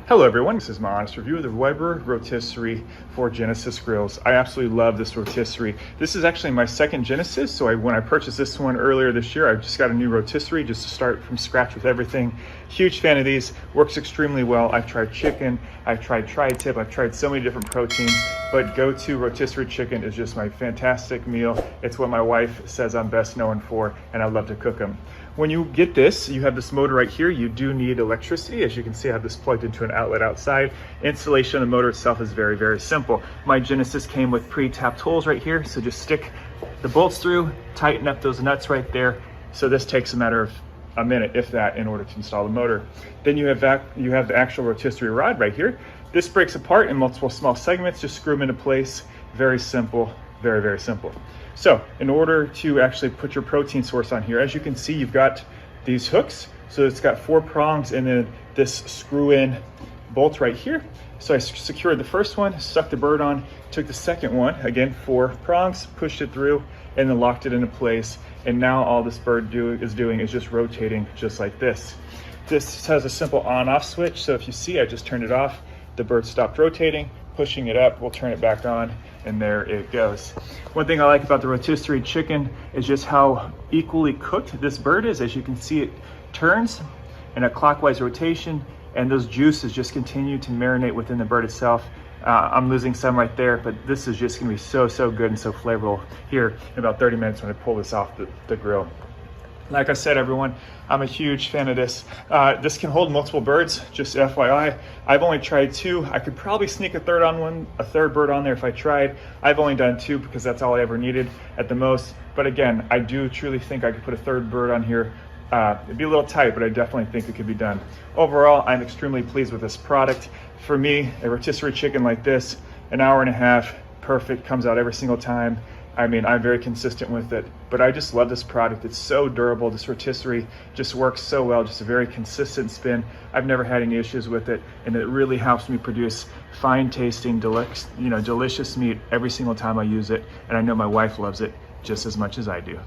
Hello everyone, this is my honest review of the Weber Rotisserie for Genesis grills. I absolutely love this rotisserie. This is actually my second Genesis, so when I purchased this one earlier this year, I just got a new rotisserie just to start from scratch with everything. Huge fan of these, works extremely well. I've tried chicken, I've tried tri-tip, I've tried so many different proteins, but go-to rotisserie chicken is just my fantastic meal. It's what my wife says I'm best known for, and I love to cook them. When you get this, you have this motor right here. You do need electricity. As you can see, I have this plugged into an outlet outside. Installation of the motor itself is very, very simple. My Genesis came with pre-tapped holes right here, so just stick the bolts through, tighten up those nuts right there. So this takes a matter of a minute, if that, in order to install the motor. Then you have the actual rotisserie rod right here. This breaks apart in multiple small segments. Just screw them into place. Very simple, very, very simple. So in order to actually put your protein source on here, as you can see, you've got these hooks. So it's got 4 prongs and then this screw in bolt right here. So I secured the first one, stuck the bird on, took the second one, again, 4 prongs, pushed it through, and then locked it into place. And now all this bird is doing is just rotating just like this. This has a simple on-off switch. So if you see, I just turned it off, the bird stopped rotating. Pushing it up, we'll turn it back on, and there it goes. One thing I like about the rotisserie chicken is just how equally cooked this bird is. As you can see, it turns in a clockwise rotation, and those juices just continue to marinate within the bird itself. I'm losing some right there, but this is just gonna be so good and so flavorful here in about 30 minutes when I pull this off the grill. Like I said, everyone, I'm a huge fan of this. This can hold multiple birds, just FYI. I've only tried 2. I could probably sneak a third bird on there if I tried. I've only done 2 because that's all I ever needed at the most. But again, I do truly think I could put a third bird on here. It'd be a little tight, but I definitely think it could be done. Overall, I'm extremely pleased with this product. For me, a rotisserie chicken like this, an hour and a half, perfect, comes out every single time. I mean, I'm very consistent with it, but I just love this product. It's so durable. This rotisserie just works so well, just a very consistent spin. I've never had any issues with it, and it really helps me produce fine tasting, delicious meat every single time I use it, and I know my wife loves it just as much as I do.